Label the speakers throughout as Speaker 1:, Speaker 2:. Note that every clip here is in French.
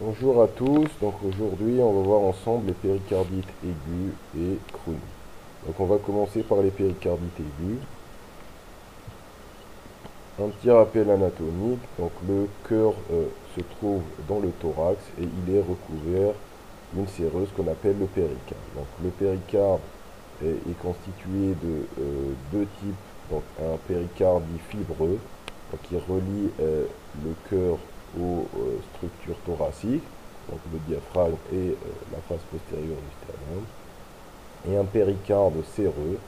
Speaker 1: Bonjour à tous, donc aujourd'hui on va voir ensemble les péricardites aigus et chroniques. Donc on va commencer par les péricardites aigus. Un petit rappel anatomique, donc le cœur se trouve dans le thorax et il est recouvert d'une séreuse qu'on appelle le péricarde. Donc le péricarde est constitué de deux types, donc un péricarde dit fibreux, donc qui relie le cœur aux structures thoraciques, donc le diaphragme et la face postérieure du sternum, et un péricarde séreux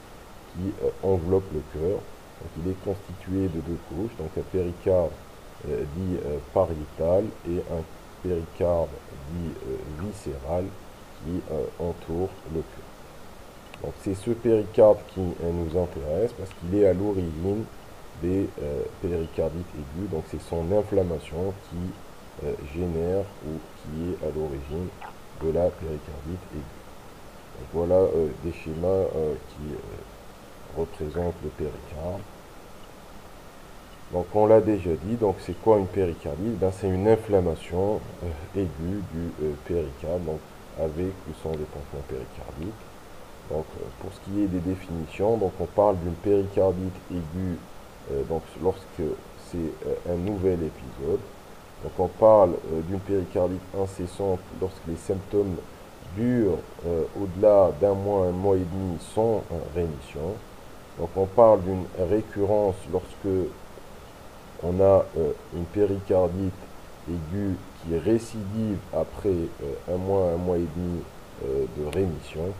Speaker 1: qui enveloppe le cœur. Donc il est constitué de deux couches, donc un péricarde dit pariétal et un péricarde dit viscéral qui entoure le cœur. Donc c'est ce péricarde qui nous intéresse parce qu'il est à l'origine des péricardites aigus. Donc c'est son inflammation qui génère ou qui est à l'origine de la péricardite aiguë. Donc voilà des schémas qui représentent le péricarde. Donc on l'a déjà dit, donc c'est quoi une péricardite? Ben, c'est une inflammation aiguë du péricarde, donc avec ou sans épanchement péricardique. Donc, pour ce qui est des définitions, donc on parle d'une péricardite aiguë donc lorsque c'est un nouvel épisode. Donc on parle d'une péricardite incessante lorsque les symptômes durent au-delà d'un mois et demi sans rémission. Donc on parle d'une récurrence lorsque on a une péricardite aiguë qui récidive après un mois et demi de rémission.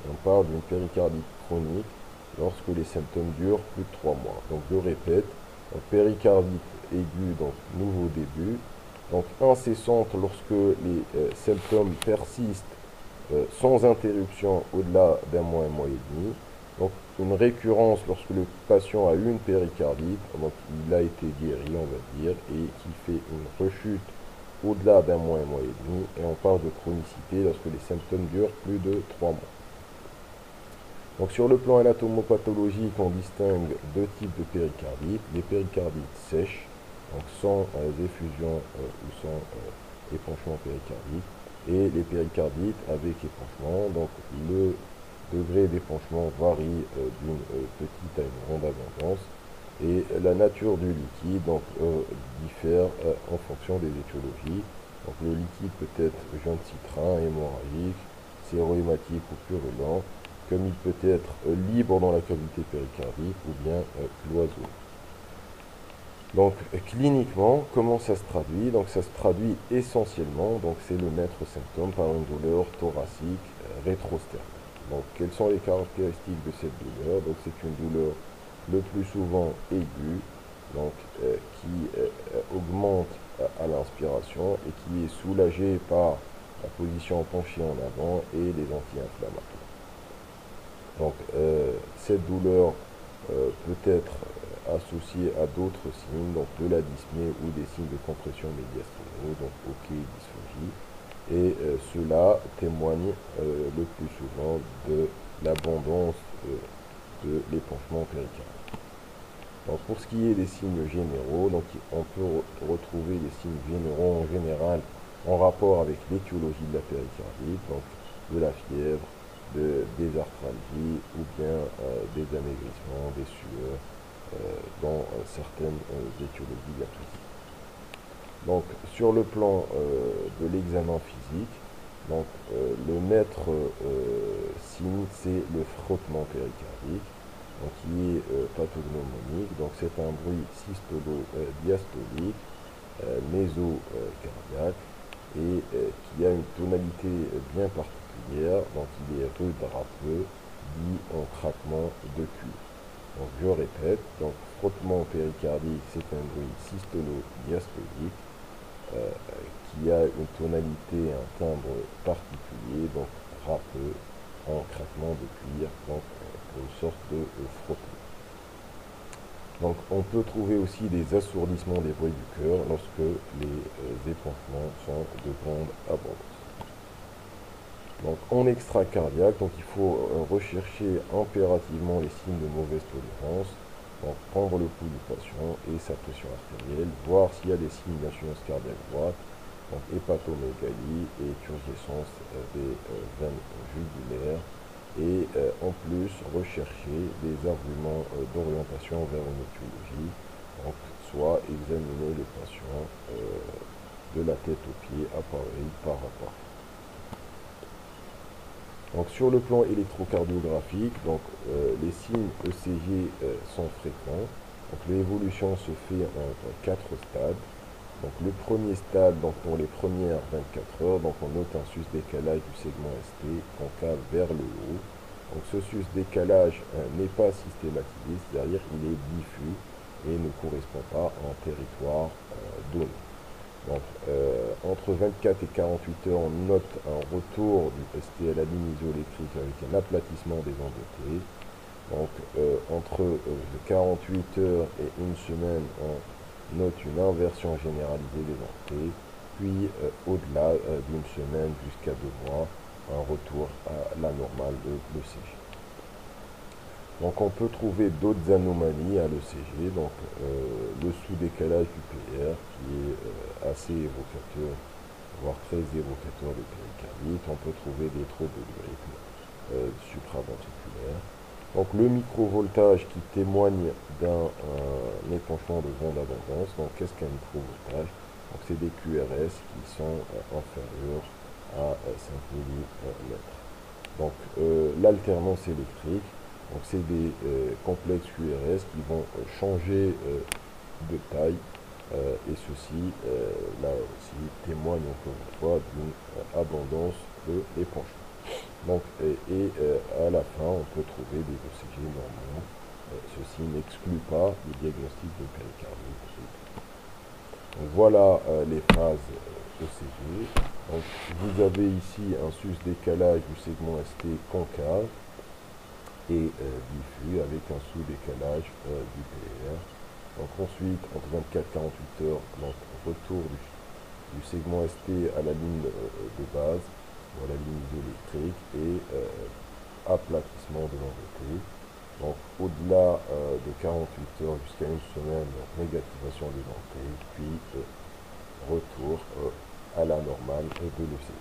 Speaker 1: On parle d'une péricardite chronique lorsque les symptômes durent plus de 3 mois. Donc je répète, donc, péricardite aiguë, donc nouveau début. Donc incessante lorsque les symptômes persistent sans interruption au-delà d'un mois, un mois et demi. Donc une récurrence lorsque le patient a eu une péricardite, donc il a été guéri, on va dire, et qui fait une rechute au-delà d'un mois, un mois et demi. Et on parle de chronicité lorsque les symptômes durent plus de 3 mois. Donc sur le plan anatomopathologique, on distingue deux types de péricardites. Les péricardites sèches, donc sans effusion ou sans épanchement péricardique, et les péricardites avec épanchement. Donc le degré d'épanchement varie d'une petite à une grande abondance. Et la nature du liquide donc, diffère en fonction des étiologies. Donc le liquide peut être jaune citrin, hémorragique, sérohématique ou purulent, comme il peut être libre dans la cavité péricardique ou bien cloisonné. Donc cliniquement, comment ça se traduit? Donc ça se traduit essentiellement, donc c'est le maître symptôme, par une douleur thoracique rétrosternale. Donc quelles sont les caractéristiques de cette douleur? Donc c'est une douleur le plus souvent aiguë, donc qui augmente à l'inspiration et qui est soulagée par la position penchée en avant et les anti-inflammatoires. Donc cette douleur peut être associée à d'autres signes, donc de la dyspnée ou des signes de compression médiastinaux, donc OK, dysphagie. Et cela témoigne le plus souvent de l'abondance de l'épanchement péricardique. Donc pour ce qui est des signes généraux, donc on peut retrouver des signes généraux en général en rapport avec l'étiologie de la péricardite, donc de la fièvre, des arthralgies ou bien des amaigrissements, des sueurs dans certaines étiologies gastriques. Donc sur le plan de l'examen physique, donc, le maître signe c'est le frottement péricardique, donc, qui est pathognomonique. Donc c'est un bruit systolo-diastolique, mésocardiaque et qui a une tonalité bien particulière. Donc il est rude, râpeux, dit en craquement de cuir. Donc je répète, donc frottement péricardique, c'est un bruit systolo-diastolique qui a une tonalité, un timbre particulier, donc râpeux, en craquement de cuir, donc pour une sorte de frottement. Donc on peut trouver aussi des assourdissements des bruits du cœur lorsque les épanchements sont de grande abondance. Donc en extracardiaque, donc il faut rechercher impérativement les signes de mauvaise tolérance, donc prendre le pouls du patient et sa pression artérielle, voir s'il y a des signes d'insuffisance cardiaque droite, donc hépatomégalie et turgescence des veines jugulaires, et en plus rechercher des arguments d'orientation vers une étiologie, donc soit examiner le patient de la tête aux pieds, appareil par appareil. Donc sur le plan électrocardiographique, donc, les signes ECG sont fréquents. Donc l'évolution se fait en 4 stades. Donc le premier stade, donc pour les premières 24 heures, donc on note un sus-décalage du segment ST concave vers le haut. Donc ce sus-décalage n'est pas systématisé, c'est-à-dire il est diffus et ne correspond pas à un territoire donné. Donc, entre 24 et 48 heures, on note un retour du ST à la ligne isoélectrique avec un aplatissement des ondes T. Donc, entre 48 heures et une semaine, on note une inversion généralisée des ondes T. Puis, au-delà d'une semaine jusqu'à 2 mois, un retour à la normale de l'ECG. Donc on peut trouver d'autres anomalies à l'ECG, donc le sous-décalage du PR qui est assez évocateur, voire très évocateur de péricardite. On peut trouver des troubles du rythme supraventriculaire. Donc le microvoltage qui témoigne d'un épanchement de bande d'abondance. Donc qu'est-ce qu'un microvoltage? Donc c'est des QRS qui sont inférieurs à 5 millimètres. Donc l'alternance électrique. Donc c'est des complexes QRS qui vont changer de taille et ceci, là aussi, témoigne encore une fois d'une abondance de l'épanchement. Donc, à la fin, on peut trouver des ECG normaux. Ceci n'exclut pas le diagnostic de péricardite. Donc, voilà les phases ECG. Donc, vous avez ici un sus-décalage du segment ST concave et diffus avec un sous-décalage du PR. Donc ensuite, entre 24 et 48 heures, donc retour du segment ST à la ligne de base, ou à la ligne isoélectrique, et aplatissement de l'enveloppé. Donc au-delà de 48 heures jusqu'à une semaine, donc négativation des entrées, puis retour à la normale de l'ECG.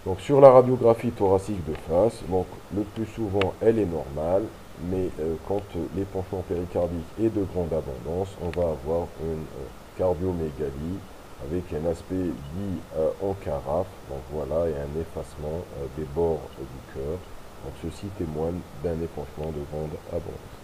Speaker 1: Donc sur la radiographie thoracique de face, donc le plus souvent elle est normale, mais quand l'épanchement péricardique est de grande abondance, on va avoir une cardiomégalie avec un aspect dit en carafe, donc voilà, et un effacement des bords du cœur. Donc ceci témoigne d'un épanchement de grande abondance.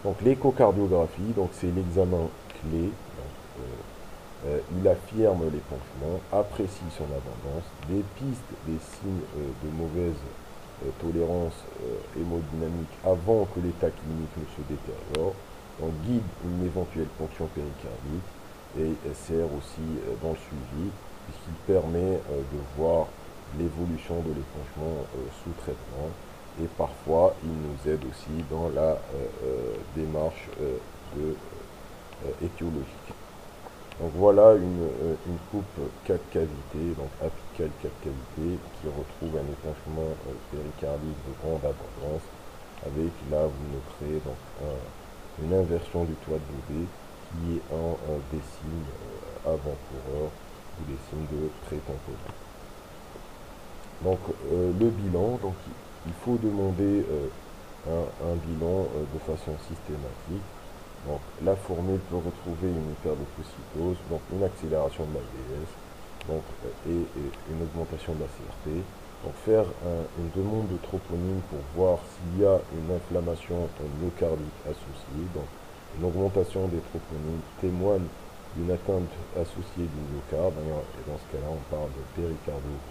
Speaker 1: Donc l'échocardiographie, donc c'est l'examen clé. Donc, il affirme l'épanchement, apprécie son abondance, dépiste des signes de mauvaise tolérance hémodynamique avant que l'état clinique ne se détériore, donc guide une éventuelle ponction péricardique et sert aussi dans le suivi puisqu'il permet de voir l'évolution de l'épanchement sous traitement et parfois il nous aide aussi dans la démarche étiologique. Donc voilà une coupe 4 cavités, donc apicale 4 cavités, qui retrouve un épanchement péricardique de grande abondance, avec là vous noterez donc une inversion du toit de Boudet qui est des signes avant-coureurs ou des signes de pré-temporaux. Donc le bilan, donc il faut demander un bilan de façon systématique. Donc la formule peut retrouver une hyperleucocytose, donc une accélération de la l'AVS, donc, et une augmentation de la CRP. Donc faire une demande de troponine pour voir s'il y a une inflammation myocardique associée. Donc une augmentation des troponines témoigne d'une atteinte associée du myocarde, et dans ce cas-là on parle de péricardite.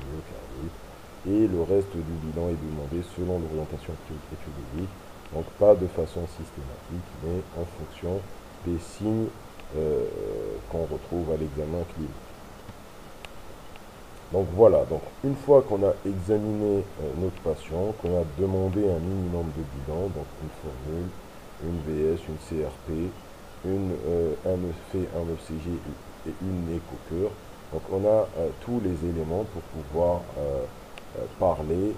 Speaker 1: Et le reste du bilan est demandé selon l'orientation étiologique. Donc pas de façon systématique, mais en fonction des signes qu'on retrouve à l'examen clinique. Donc voilà, donc une fois qu'on a examiné notre patient, qu'on a demandé un minimum de bilan, donc une formule, une VS, une CRP, un ECG et une écho-cœur, donc on a tous les éléments pour pouvoir parler,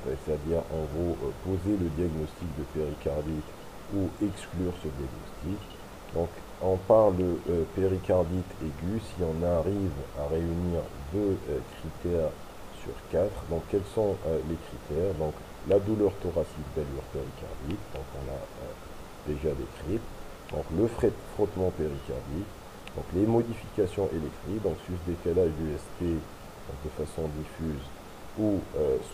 Speaker 1: c'est-à-dire en gros poser le diagnostic de péricardite ou exclure ce diagnostic. Donc, on parle de péricardite aiguë si on arrive à réunir deux critères sur 4. Donc, quels sont les critères? Donc, la douleur thoracique d'allure péricardique, donc on l'a déjà décrite. Donc, le frottement péricardique. Donc, les modifications électriques, donc sus-décalage du ST donc de façon diffuse ou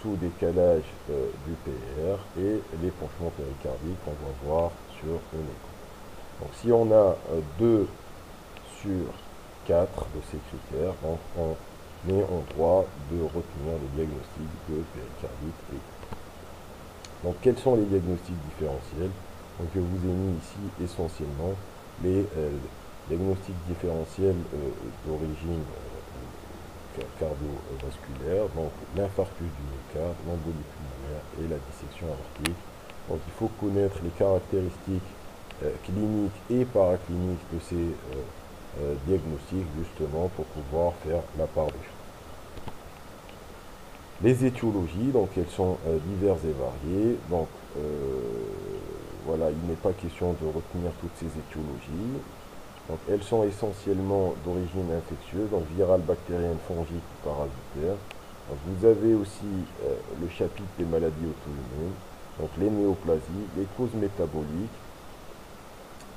Speaker 1: sous-décalage du PR et l'épanchement péricardique qu'on va voir sur une écho. Donc si on a 2 sur 4 de ces critères, donc on est en droit de retenir le diagnostic de péricardite aiguë. Donc quels sont les diagnostics différentiels? Donc je vous ai mis ici essentiellement les diagnostics différentiels d'origine cardiovasculaire, donc l'infarctus du myocarde, l'embolie pulmonaire et la dissection aortique. Donc il faut connaître les caractéristiques cliniques et paracliniques de ces diagnostics justement pour pouvoir faire la part des choses. Les étiologies, donc elles sont diverses et variées. Donc voilà, il n'est pas question de retenir toutes ces étiologies. Donc, elles sont essentiellement d'origine infectieuse, donc virale, bactérienne, fongique ou parasitaire. Donc, vous avez aussi le chapitre des maladies auto-immunes, donc les néoplasies, les causes métaboliques,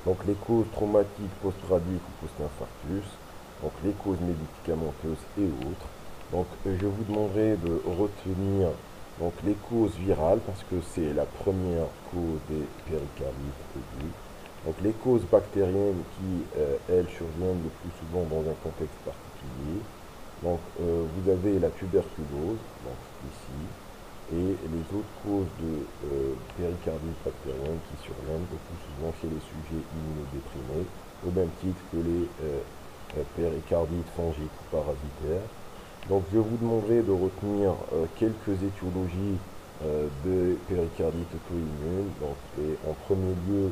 Speaker 1: donc les causes traumatiques post-radiques ou post-infarctus, donc les causes médicamenteuses et autres. Donc, je vous demanderai de retenir donc, les causes virales parce que c'est la première cause des péricardites aiguës. Donc les causes bactériennes qui, elles, surviennent le plus souvent dans un contexte particulier. Donc vous avez la tuberculose, donc ici, et les autres causes de péricardite bactérienne qui surviennent le plus souvent chez les sujets immunodéprimés, au même titre que les péricardites fongiques ou parasitaires. Donc je vous demanderai de retenir quelques étiologies de péricardite auto-immune, donc, et en premier lieu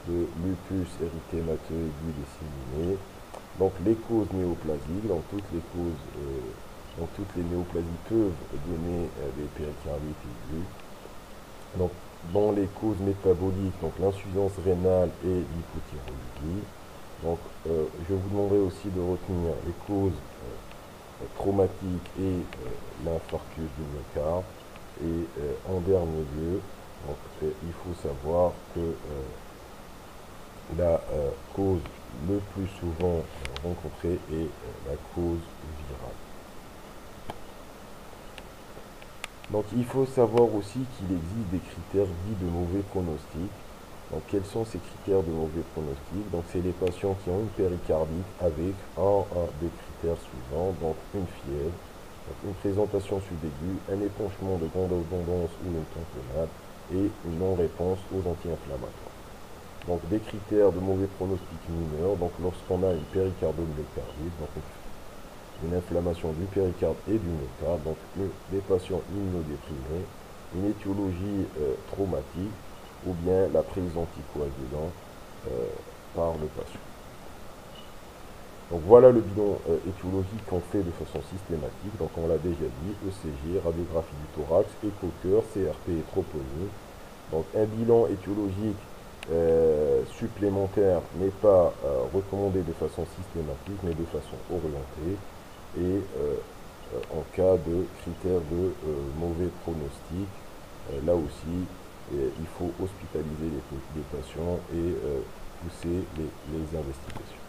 Speaker 1: de lupus érythémateux aigu disséminé, donc les causes néoplasiques, donc toutes les néoplasies peuvent donner des péricardites aigus. Donc dans les causes métaboliques, donc l'insuffisance rénale et l'hypothyroïdie. Donc je vous demanderai aussi de retenir les causes traumatique et l'infarctus du myocarde. Et en dernier lieu, donc, il faut savoir que la cause le plus souvent rencontrée est la cause virale. Donc il faut savoir aussi qu'il existe des critères dits de mauvais pronostic. Donc quels sont ces critères de mauvais pronostic? Donc c'est les patients qui ont une péricardite avec un des critères suivants, donc une fièvre, donc une présentation sub-aiguë, un épanchement de grande abondance ou une tamponnade et une non-réponse aux anti-inflammatoires. Donc des critères de mauvais pronostic mineurs, donc lorsqu'on a une péricardomyocardite, donc une inflammation du péricarde et du myocarde, donc des patients immunodéprimés, une étiologie traumatique, ou bien la prise d'anticoagulants par le patient. Donc voilà le bilan étiologique qu'on fait de façon systématique. Donc on l'a déjà dit, ECG, radiographie du thorax, écho-cœur, CRP et troponie. Donc un bilan étiologique supplémentaire n'est pas recommandé de façon systématique, mais de façon orientée. Et en cas de critères de mauvais pronostic, là aussi, il faut hospitaliser les patients et pousser les investigations.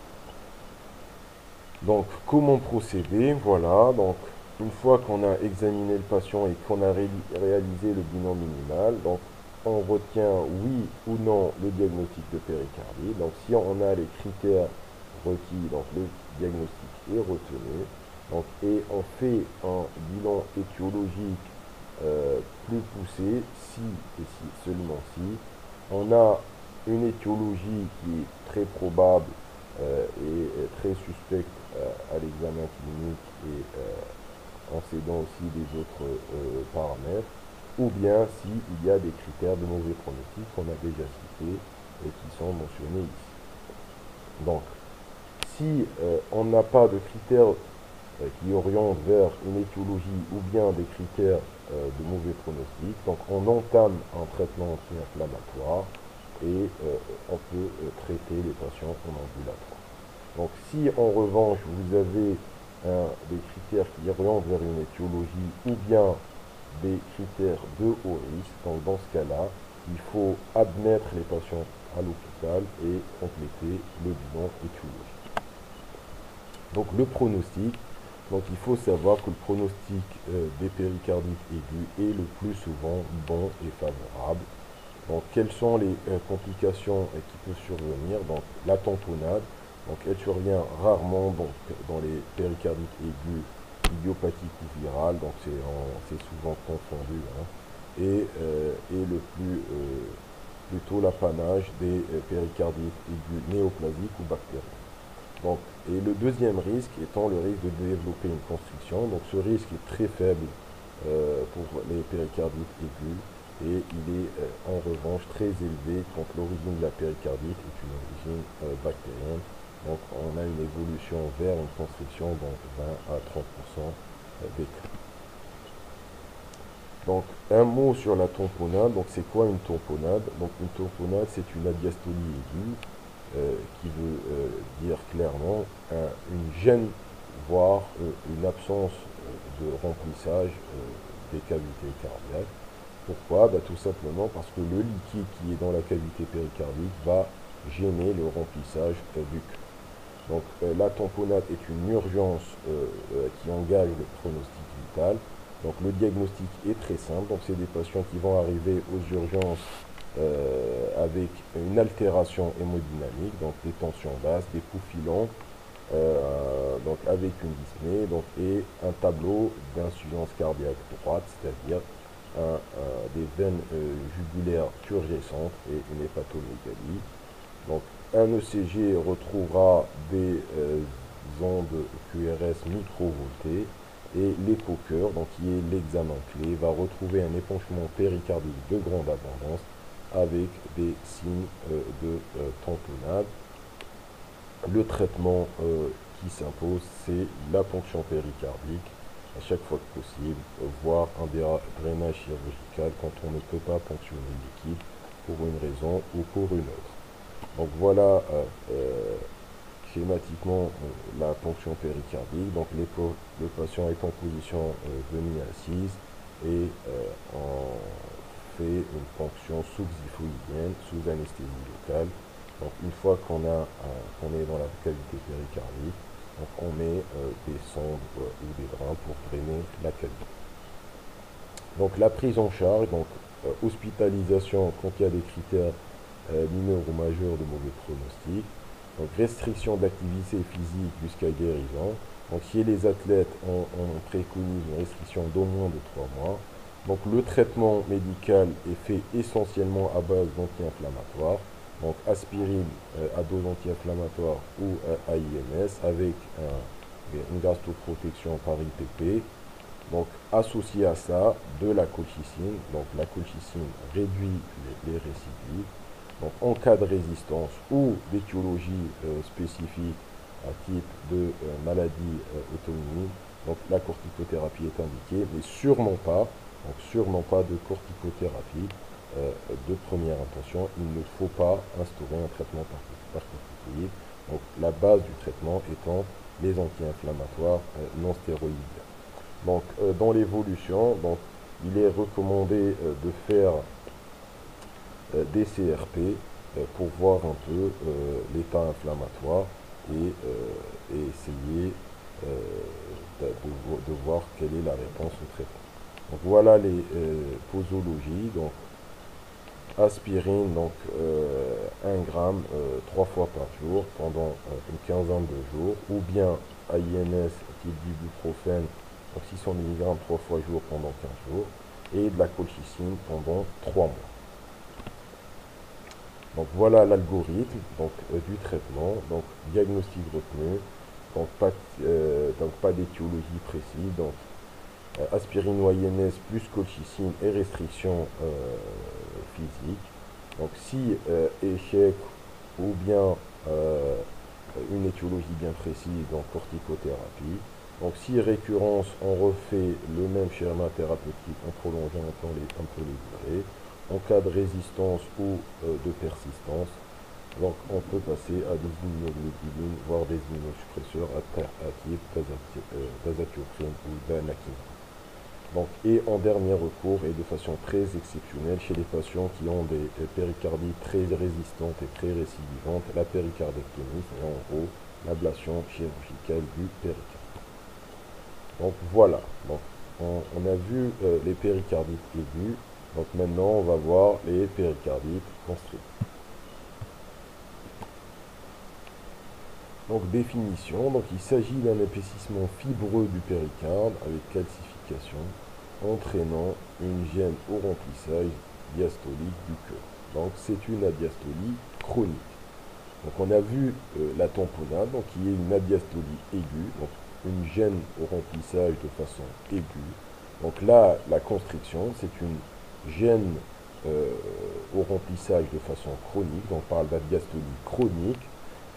Speaker 1: Donc, comment procéder? Voilà, donc, une fois qu'on a examiné le patient et qu'on a réalisé le bilan minimal, donc, on retient oui ou non le diagnostic de péricardie. Donc, si on a les critères requis, donc le diagnostic est retenu. Donc, et on fait un bilan étiologique plus poussé si et si seulement si on a une étiologie qui est très probable et très suspecte à l'examen clinique et en s'aidant aussi des autres paramètres, ou bien s'il y a des critères de mauvais pronostic qu'on a déjà cités et qui sont mentionnés ici. Donc, si on n'a pas de critères qui orientent vers une étiologie ou bien des critères de mauvais pronostic, donc on entame un traitement anti-inflammatoire et on peut traiter les patients en ambulatoire. Donc si en revanche vous avez des critères qui orientent vers une étiologie ou bien des critères de haut risque, donc dans ce cas-là, il faut admettre les patients à l'hôpital et compléter le bilan étiologique. Donc le pronostic, donc il faut savoir que le pronostic des péricardites aigus est le plus souvent bon et favorable. Donc quelles sont les complications qui peuvent survenir? Donc la tamponnade, donc elle survient rarement donc, dans les péricardites aigus idiopathiques ou virales, donc c'est souvent confondu, hein, et plutôt l'apanage des péricardites aigus néoplasiques ou bactériens. Donc, et le deuxième risque étant le risque de développer une constriction. Donc ce risque est très faible pour les péricardites aigus et il est en revanche très élevé quand l'origine de la péricardite est une origine bactérienne. Donc on a une évolution vers une constriction de 20 à 30% des cas. Donc un mot sur la tamponnade. Donc c'est quoi une tamponnade? Donc une tamponnade c'est une adiastolie aiguë qui veut dire clairement une gêne, voire une absence de remplissage des cavités cardiaques. Pourquoi? Tout simplement parce que le liquide qui est dans la cavité péricardique va gêner le remplissage du cœur. Donc la tamponnade est une urgence qui engage le pronostic vital. Donc le diagnostic est très simple. Donc c'est des patients qui vont arriver aux urgences avec une altération hémodynamique, donc des tensions basses, des pouls filants, donc avec une dyspnée, donc, et un tableau d'insuffisance cardiaque droite, c'est-à-dire des veines jugulaires turgescentes et une hépatomégalie. Donc un ECG retrouvera des ondes QRS microvoltées et l'écho-cœur, donc qui est l'examen clé, va retrouver un épanchement péricardique de grande abondance avec des signes de tamponnade. Le traitement qui s'impose, c'est la ponction péricardique à chaque fois que possible, voire un drainage chirurgical quand on ne peut pas ponctionner le liquide pour une raison ou pour une autre. Donc voilà schématiquement la ponction péricardique. Donc le patient est en position demi-assise et on fait une ponction sous-xiphoïdienne, sous anesthésie locale. Donc une fois qu'on est dans la cavité péricardique, donc on met des sondes ou des drains pour drainer la cavité. Donc la prise en charge, donc hospitalisation quand il y a des critères mineurs ou majeurs de mauvais pronostic. Donc restriction d'activité physique jusqu'à guérison. Donc chez les athlètes, on préconise une restriction d'au moins de 3 mois. Donc le traitement médical est fait essentiellement à base d'anti-inflammatoires. Donc aspirine à dose anti-inflammatoire ou AINS avec une gastroprotection par IPP. Donc associé à ça, de la colchicine. Donc la colchicine réduit les récidives. Donc en cas de résistance ou d'étiologie spécifique à type de maladie auto-immune, donc la corticothérapie est indiquée, mais sûrement pas de corticothérapie de première intention. Il ne faut pas instaurer un traitement par corticoïde. Donc la base du traitement étant les anti-inflammatoires non stéroïdiens. Donc dans l'évolution, donc il est recommandé de faire des CRP pour voir un peu l'état inflammatoire et essayer de voir quelle est la réponse au traitement. Donc voilà les posologies. Donc aspirine, donc 1 gramme 3 fois par jour pendant une quinzaine de jours, ou bien AINS type d'ibuprofène, donc 600 mg 3 fois jour pendant 15 jours, et de la colchicine pendant 3 mois. Donc voilà l'algorithme du traitement. Donc diagnostic retenu, donc pas d'étiologie précise. Donc aspirine ou INS plus colchicine et restriction physique. Donc si échec ou bien une étiologie bien précise, donc corticothérapie. Donc si récurrence, on refait le même schéma thérapeutique en prolongeant un peu les durées. en cas de résistance ou de persistance, donc on peut passer à des immunoglobulines, voire des immunosuppresseurs actifs, d'azathioprine ou d'anakinra. Donc, et en dernier recours, et de façon très exceptionnelle, chez les patients qui ont des péricardites très résistantes et très récidivantes, la péricardectomie, c'est en gros l'ablation chirurgicale du péricarde. Donc voilà, donc, on a vu les péricardites aigus, donc maintenant on va voir les péricardites constrictifs. Donc définition, donc il s'agit d'un épaississement fibreux du péricarde avec calcification entraînant une gêne au remplissage diastolique du cœur. Donc c'est une adiastolie chronique. Donc on a vu la tamponade, donc qui est une adiastolie aiguë, donc une gêne au remplissage de façon aiguë. Donc là, la constriction, c'est une gêne au remplissage de façon chronique, donc on parle d'adiastolie chronique,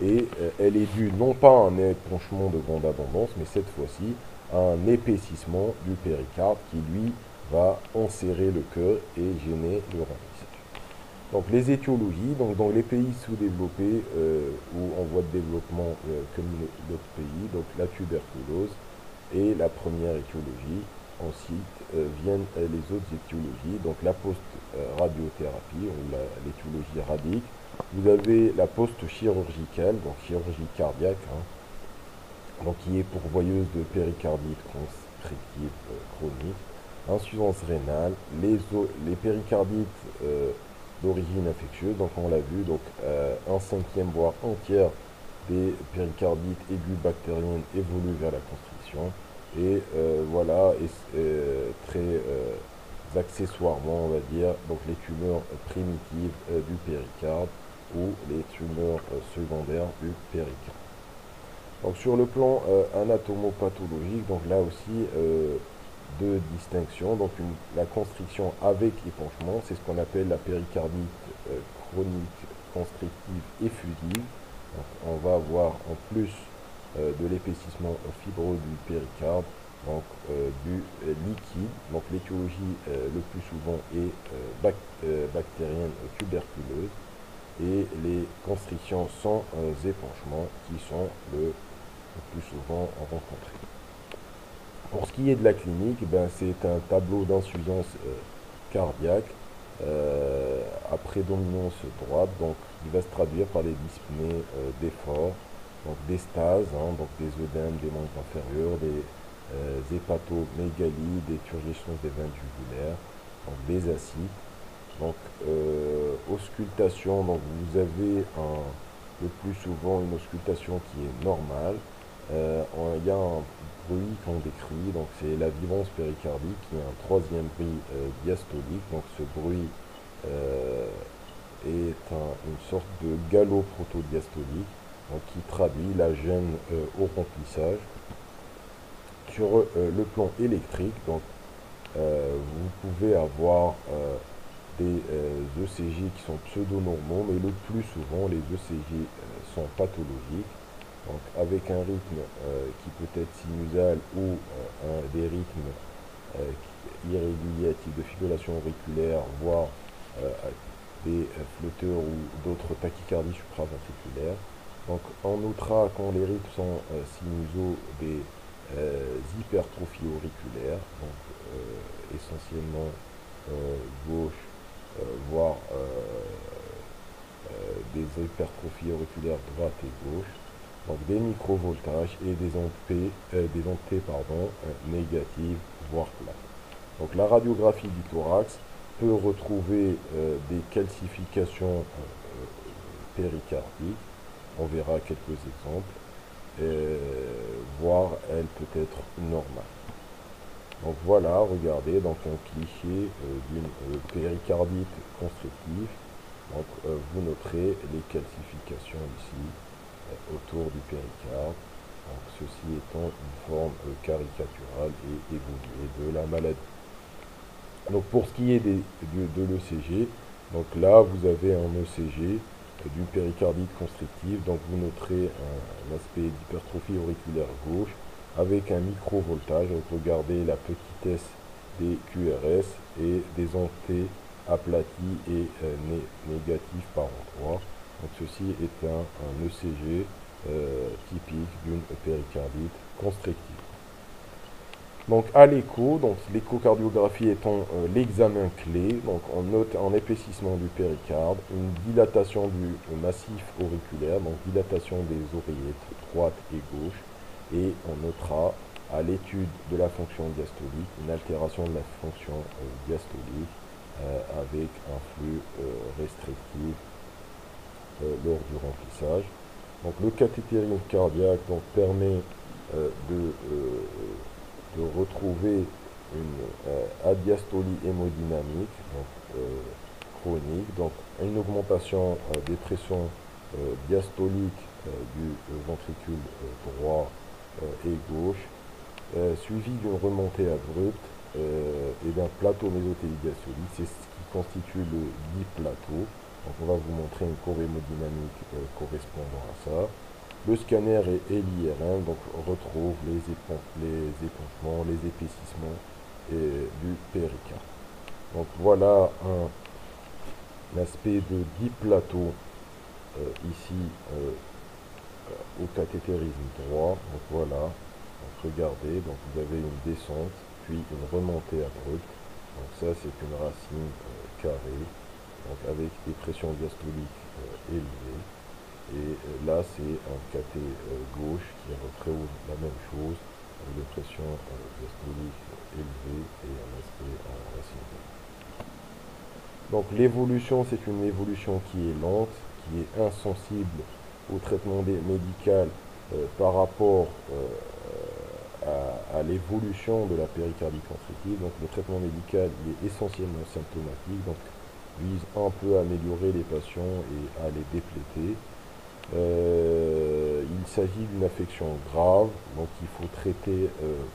Speaker 1: et elle est due non pas à un épanchement de grande abondance, mais cette fois-ci à un épaississement du péricarde qui, lui, va enserrer le cœur et gêner le remplissage. Donc les étiologies, donc dans les pays sous-développés ou en voie de développement comme d'autres pays, donc la tuberculose est la première étiologie. Ensuite viennent les autres étiologies, donc la post-radiothérapie ou l'étiologie radique. Vous avez la post-chirurgicale, donc chirurgie cardiaque, donc qui est pourvoyeuse de péricardite constrictive chronique, insuffisance rénale, les péricardites d'origine infectieuse, donc on l'a vu, donc un cinquième voire un tiers des péricardites aiguës bactériennes évoluent vers la constriction, et voilà, très accessoirement, on va dire, donc les tumeurs primitives du péricarde ou les tumeurs secondaires du péricarde. Donc sur le plan anatomopathologique, donc là aussi deux distinctions. Donc la constriction avec épanchement, c'est ce qu'on appelle la péricardite chronique constrictive effusive. Donc on va avoir en plus de l'épaississement fibreux du péricarde, donc du liquide. Donc l'étiologie le plus souvent est bactérienne tuberculeuse, et les constrictions sans épanchement qui sont le plus souvent rencontrées. Pour ce qui est de la clinique, ben, c'est un tableau d'insuffisance cardiaque à prédominance droite, donc il va se traduire par des dyspnées d'effort, donc des stases, donc des œdèmes des membres inférieurs, des hépatomégalies, des turgescences des veines jugulaires, donc des ascites. Donc auscultation, donc vous avez le plus souvent une auscultation qui est normale. Il y a un bruit qu'on décrit, donc c'est la vibrance péricardique, qui est un troisième bruit diastolique. Donc ce bruit est une sorte de galop protodiastolique, donc qui traduit la gêne au remplissage. Sur le plan électrique, donc vous pouvez avoir des ECG qui sont pseudo-normaux, mais le plus souvent les ECG sont pathologiques, donc avec un rythme qui peut être sinusal ou des rythmes irréguliers type de fibrillation auriculaire, voire des flotteurs ou d'autres tachycardies supraventriculaires. Donc on notera quand les rythmes sont sinusaux des hypertrophies auriculaires, donc essentiellement gauche, voire des hypertrophies auriculaires droite et gauche, donc des microvoltages et des ontés négatives, voire plates. Donc la radiographie du thorax peut retrouver des calcifications péricardiques, on verra quelques exemples, voire elle peut être normale. Donc voilà, regardez, donc un cliché d'une péricardite constrictive. Donc vous noterez les calcifications ici autour du péricarde. Donc ceci étant une forme caricaturale et évoluée de la maladie. Donc pour ce qui est de l'ECG, donc là vous avez un ECG d'une péricardite constrictive. Donc vous noterez un aspect d'hypertrophie auriculaire gauche avec un microvoltage. Donc regardez la petitesse des QRS et des ontés aplati et négatif par endroit. Donc ceci est un ECG typique d'une péricardite constrictive. Donc à l'écho, donc l'échocardiographie étant l'examen clé, donc on note un épaississement du péricarde, une dilatation du massif auriculaire, donc dilatation des oreillettes droite et gauche, et on notera à l'étude de la fonction diastolique une altération de la fonction diastolique avec un flux restrictif lors du remplissage. Donc le cathétérisme cardiaque donc, permet de retrouver une adiastolie hémodynamique donc, chronique, donc une augmentation des pressions diastoliques du ventricule droit et gauche, suivi d'une remontée abrupte et d'un plateau mésothélique diastolique. C'est ce qui constitue le biplateau. Donc on va vous montrer une courbe hémodynamique correspondant à ça. Le scanner et l'IRM donc retrouve les éponchements, les épaississements du péricarde. Donc voilà un aspect de biplateau ici au cathétérisme droit. Donc voilà, donc regardez, donc vous avez une descente puis une remontée abrupte. Donc ça c'est une racine carrée, donc avec des pressions diastoliques élevées. Et là, c'est un cathé gauche qui retrouve la même chose, avec des pressions diastoliques élevées et un aspect en racine. Donc l'évolution, c'est une évolution qui est lente, qui est insensible au traitement médical par rapport à l'évolution de la péricardie constrictive. Donc le traitement médical il est essentiellement symptomatique, donc vise un peu à améliorer les patients et à les dépléter. Il s'agit d'une affection grave, donc il faut traiter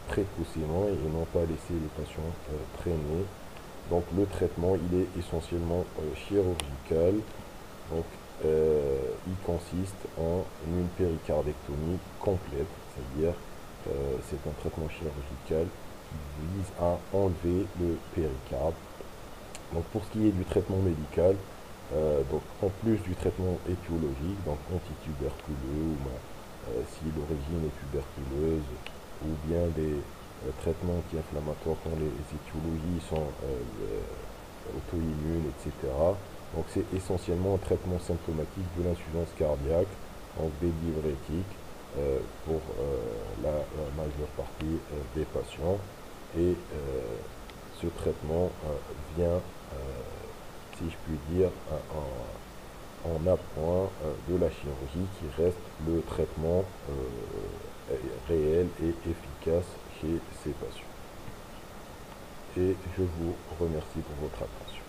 Speaker 1: précocement et non pas laisser les patients traîner. Donc le traitement, il est essentiellement chirurgical. Donc il consiste en une péricardectomie complète, c'est-à-dire c'est un traitement chirurgical qui vise à enlever le péricarde. Donc pour ce qui est du traitement médical, donc en plus du traitement étiologique, donc antituberculeux, si l'origine est tuberculeuse, ou bien des traitements anti-inflammatoires quand les étiologies sont auto-immunes, etc. Donc c'est essentiellement un traitement symptomatique de l'insuffisance cardiaque, donc des diurétiques pour la majeure partie des patients. Et ce traitement vient, si je puis dire, en appoint de la chirurgie qui reste le traitement réel et efficace chez ces patients. Et je vous remercie pour votre attention.